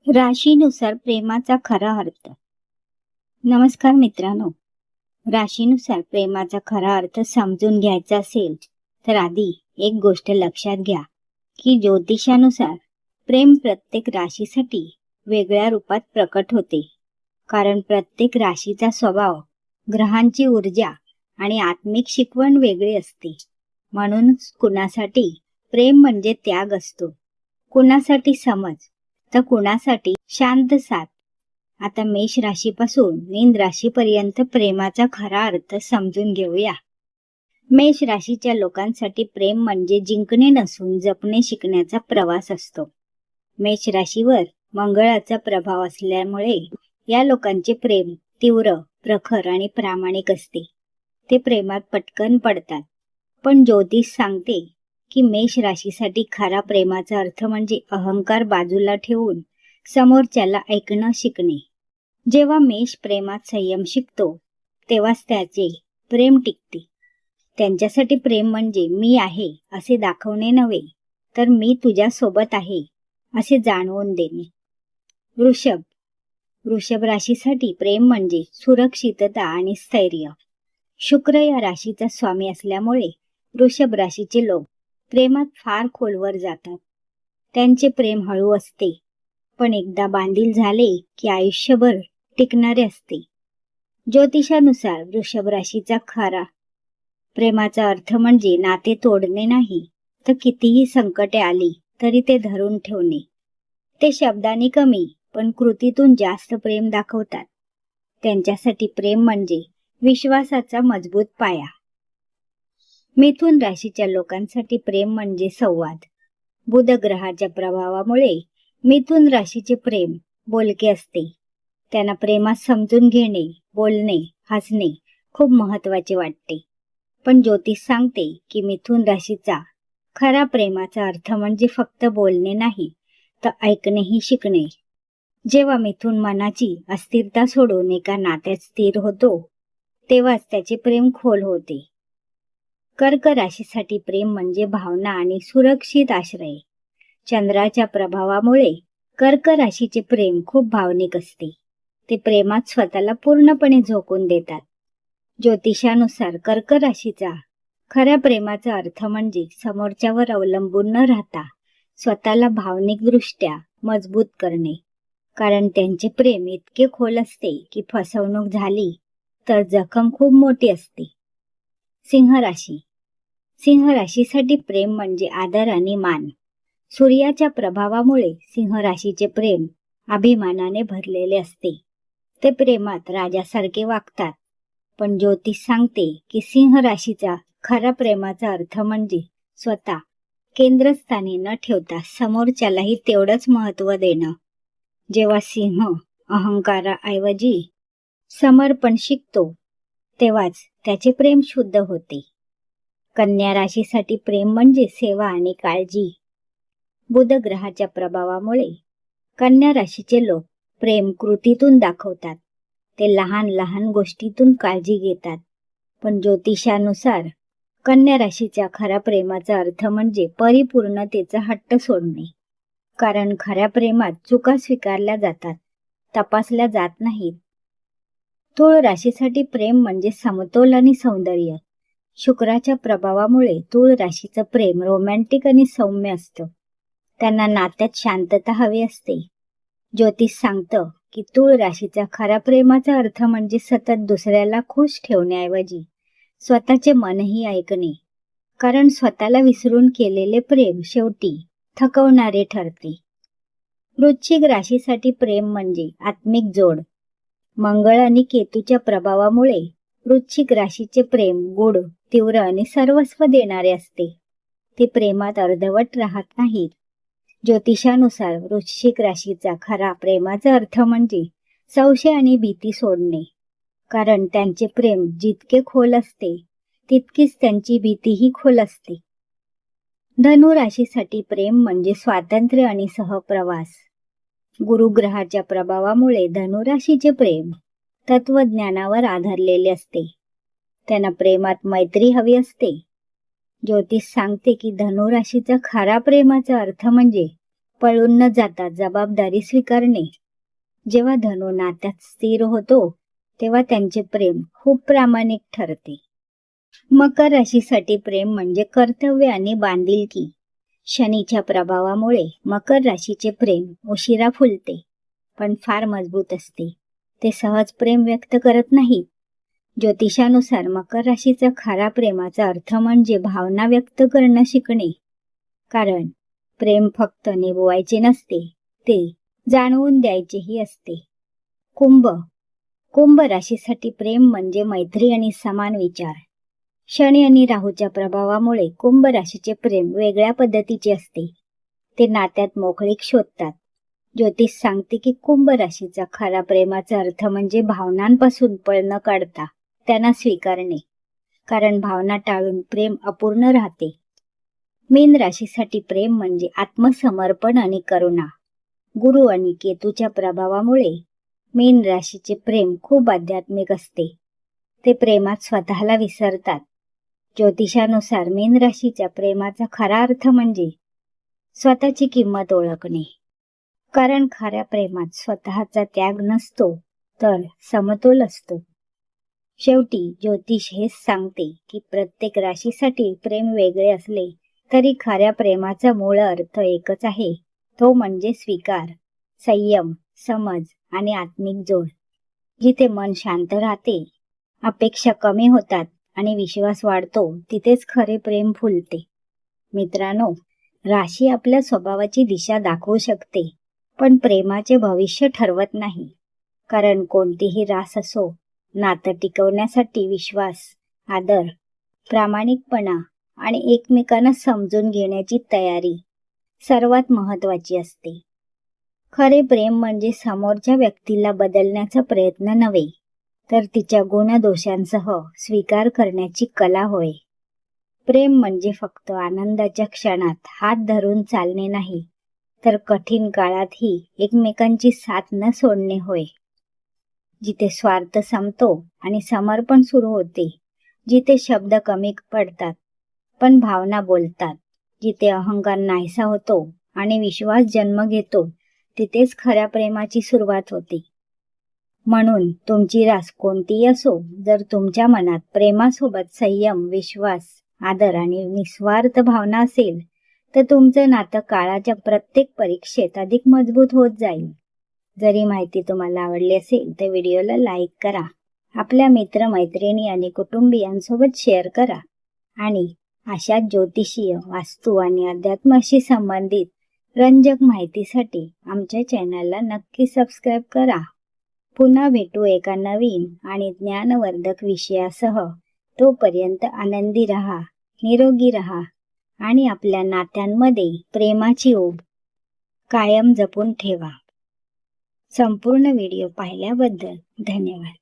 राशीनुसार प्रेमाचा खरा अर्थ. नमस्कार मित्रांनो, राशीनुसार प्रेमाचा खरा अर्थ समजून घ्यायचा असेल तर आधी एक गोष्ट लक्षात घ्या की ज्योतिषानुसार प्रेम प्रत्येक राशीसाठी वेगळ्या रूपात प्रकट होते. कारण प्रत्येक राशीचा स्वभाव, ग्रहांची ऊर्जा आणि आत्मिक शिकवण वेगळी असते. म्हणून कुणासाठी प्रेम म्हणजे त्याग असतो, कुणासाठी समज, तर कुणासाठी शांत साथ. आता मेष राशीपासून मीन राशीपर्यंत प्रेमाचा खरा अर्थ समजून घेऊया. मेष राशीच्या लोकांसाठी प्रेम म्हणजे जिंकणे नसून जपणे शिकण्याचा प्रवास असतो. मेष राशीवर मंगळाचा प्रभाव असल्यामुळे या लोकांचे प्रेम तीव्र, प्रखर आणि प्रामाणिक असते. ते प्रेमात पटकन पडतात. पण ज्योतिष सांगते की मेष राशीसाठी खरा प्रेमाचा अर्थ म्हणजे अहंकार बाजूला ठेवून समोरच्याला ऐकणं शिकणे. जेव्हा मेष प्रेमात संयम शिकतो तेव्हाच त्याचे प्रेम टिकते. त्यांच्यासाठी प्रेम म्हणजे मी आहे असे दाखवणे नव्हे, तर मी तुझ्या सोबत आहे असे जाणवून देणे. वृषभ राशीसाठी प्रेम म्हणजे सुरक्षितता आणि स्थैर्य. शुक्र या राशीचा स्वामी असल्यामुळे वृषभ राशीचे लोक प्रेमात फार खोलवर जातात. त्यांचे प्रेम हळू असते, पण एकदा बांधील झाले की आयुष्यभर टिकणारे असते. ज्योतिषानुसार वृषभ राशीचा खरा प्रेमाचा अर्थ म्हणजे नाते तोडणे नाही, तर कितीही संकटे आली तरी ते धरून ठेवणे. ते शब्दांनी कमी पण कृतीतून जास्त प्रेम दाखवतात. त्यांच्यासाठी प्रेम म्हणजे विश्वासाचा मजबूत पाया. मिथुन राशीच्या लोकांसाठी प्रेम म्हणजे संवाद. बुध ग्रहाच्या प्रभावामुळे मिथुन राशीचे प्रेम बोलके असते. त्यांना प्रेमात समजून घेणे, बोलणे, हसणे खूप महत्वाचे वाटते. पण ज्योतिष सांगते की मिथुन राशीचा खरा प्रेमाचा अर्थ म्हणजे फक्त बोलणे नाही, तर ऐकणेही शिकणे. जेव्हा मिथुन मनाची अस्थिरता सोडून एका नात्यात स्थिर होतो तेव्हाच त्याचे प्रेम खोल होते. कर्क राशीसाठी प्रेम म्हणजे भावना आणि सुरक्षित आश्रय. चंद्राच्या प्रभावामुळे कर्क राशीचे प्रेम खूप भावनिक असते. ते प्रेमात स्वतःला पूर्णपणे झोकून देतात. ज्योतिषानुसार कर्क राशीचा खऱ्या प्रेमाचा अर्थ म्हणजे समोरच्यावर अवलंबून न राहता स्वतःला भावनिकदृष्ट्या मजबूत करणे. कारण त्यांचे प्रेम इतके खोल असते की फसवणूक झाली तर जखम खूप मोठी असते. सिंह राशीसाठी प्रेम म्हणजे आदर आणि मान. सूर्याच्या प्रभावामुळे सिंह राशीचे प्रेम अभिमानाने भरलेले असते. ते प्रेमात राजासारखे वागतात. पण ज्योतिष सांगते की सिंह राशीचा खरा प्रेमाचा अर्थ म्हणजे स्वतः केंद्रस्थानी न ठेवता समोरच्यालाही तेवढंच महत्त्व देणं. जेव्हा सिंह अहंकाराऐवजी समर्पण शिकतो तेव्हाच त्याचे प्रेम शुद्ध होते. कन्या राशीसाठी प्रेम म्हणजे सेवा आणि काळजी. बुध ग्रहाच्या प्रभावामुळे कन्या राशीचे लोक प्रेम कृतीतून दाखवतात. ते लहान लहान गोष्टीतून काळजी घेतात. पण ज्योतिषानुसार कन्या राशीच्या खऱ्या प्रेमाचा अर्थ म्हणजे परिपूर्णतेचा हट्ट सोडणे. कारण खऱ्या प्रेमात चुका स्वीकारल्या जातात, तपासल्या जात नाहीत. तुळ राशीसाठी प्रेम म्हणजे समतोल आणि सौंदर्य. शुक्राच्या प्रभावामुळे तुळ राशीचं प्रेम रोमॅन्टिक आणि सौम्य असतं. त्यांना नात्यात शांतता हवी असते. ज्योतिष सांगतं की तुळ राशीचा खरा प्रेमाचा अर्थ म्हणजे सतत दुसऱ्याला खुश ठेवण्याऐवजी स्वतःचे मनही ऐकणे. कारण स्वतःला विसरून केलेले प्रेम शेवटी थकवणारे ठरते. वृश्चिक राशीसाठी प्रेम म्हणजे आत्मिक जोड. मंगळ आणि केतूच्या प्रभावामुळे वृश्चिक राशीचे प्रेम गोड, तीव्र आणि सर्वस्व देणारे असते. ते प्रेमात अर्धवट राहत नाहीत. ज्योतिषानुसार वृश्चिक राशीचा खरा प्रेमाचा अर्थ म्हणजे संशय आणि भीती सोडणे. कारण त्यांचे प्रेम जितके खोल असते तितकीच त्यांची भीतीही खोल असते. धनु राशीसाठी प्रेम म्हणजे स्वातंत्र्य आणि सहप्रवास. गुरुग्रहाच्या प्रभावामुळे धनु राशीचे प्रेम तत्वज्ञानावर आधारलेले असते. त्यांना प्रेमात मैत्री हवी असते. ज्योतिष सांगते की धनु राशीचा खरा प्रेमाचा अर्थ म्हणजे पळून न जाता जबाबदारी स्वीकारणे. जेव्हा धनु नात्यात स्थिर होतो तेव्हा त्यांचे प्रेम खूप प्रामाणिक ठरते. मकर राशीसाठी प्रेम म्हणजे कर्तव्य आणि बांधिलकी. शनीच्या प्रभावामुळे मकर राशीचे प्रेम उशिरा फुलते, पण फार मजबूत असते. ते सहज प्रेम व्यक्त करत नाहीत. ज्योतिषानुसार मकर राशीचा खरा प्रेमाचा अर्थ म्हणजे भावना व्यक्त करणं शिकणे. कारण प्रेम फक्त निभवायचे नसते, ते जाणवून द्यायचेही असते. कुंभ राशीसाठी प्रेम म्हणजे मैत्री आणि समान विचार. शनी आणि राहूच्या प्रभावामुळे कुंभ राशीचे प्रेम वेगळ्या पद्धतीचे असते. ते नात्यात मोकळीक शोधतात. ज्योतिष सांगते की कुंभ राशीचा खरा प्रेमाचा अर्थ म्हणजे भावनांपासून पळ न काढता त्यांना स्वीकारणे. कारण भावना टाळून प्रेम अपूर्ण राहते. मीन राशीसाठी प्रेम म्हणजे आत्मसमर्पण आणि करुणा. गुरु आणि केतूच्या प्रभावामुळे मीन राशीचे प्रेम खूप आध्यात्मिक असते. ते प्रेमात स्वतःला विसरतात. ज्योतिषानुसार मीन राशीच्या प्रेमाचा खरा अर्थ म्हणजे स्वतःची किंमत ओळखणे. कारण खऱ्या प्रेमात स्वतःचा त्याग नसतो, तर समतोल असतो. शेवटी ज्योतिष हेच सांगते की प्रत्येक राशीसाठी प्रेम वेगळे असले तरी खऱ्या प्रेमाचा मूळ अर्थ एकच आहे. तो म्हणजे स्वीकार, संयम, समज आणि आत्मिक जोड. जिथे मन शांत राहते, अपेक्षा कमी होतात आणि विश्वास वाढतो, तिथेच खरे प्रेम फुलते. मित्रांनो, राशी आपल्या स्वभावाची दिशा दाखवू शकते, पण प्रेमाचे भविष्य ठरवत नाही. कारण कोणतीही रास असो, नातं टिकवण्यासाठी विश्वास, आदर, प्रामाणिकपणा आणि एकमेकांना समजून घेण्याची तयारी सर्वात महत्त्वाची असते. खरे प्रेम म्हणजे समोरच्या व्यक्तीला बदलण्याचा प्रयत्न नव्हे, तर तिच्या गुणदोषांसह स्वीकार करण्याची कला होय. प्रेम म्हणजे फक्त आनंदाच्या क्षणात हात धरून चालणे नाही, तर कठीण काळातही एकमेकांची साथ न सोडणे होय. जिथे स्वार्थ संपतो आणि समर्पण सुरू होते, जिथे शब्द कमी पडतात पण भावना बोलतात, जिथे अहंकार नाहीसा होतो आणि विश्वास जन्म घेतो, तिथेच खऱ्या प्रेमाची सुरुवात होते. म्हणून तुमची रास कोणतीही असो, जर तुमच्या मनात प्रेमासोबत संयम, विश्वास, आदर आणि निस्वार्थ भावना असेल, तर तुमचं नातं काळाच्या प्रत्येक परीक्षेत अधिक मजबूत होत जाईल. जरी माहिती तुम्हाला आवडली असेल तर व्हिडिओला लाईक करा, आपल्या मित्र, मैत्रिणी आणि कुटुंबियांसोबत शेअर करा आणि अशा ज्योतिषीय, वास्तू आणि अध्यात्माशी संबंधित रंजक माहितीसाठी आमच्या चॅनलला नक्की सबस्क्राईब करा. पुन्हा भेटू एका नवीन आणि ज्ञानवर्धक विषयासह. तोपर्यंत आनंदी रहा, निरोगी रहा आणि आपल्या नात्यांमध्ये प्रेमाची ओढ कायम जपून ठेवा. संपूर्ण व्हिडिओ पाहिल्याबद्दल धन्यवाद.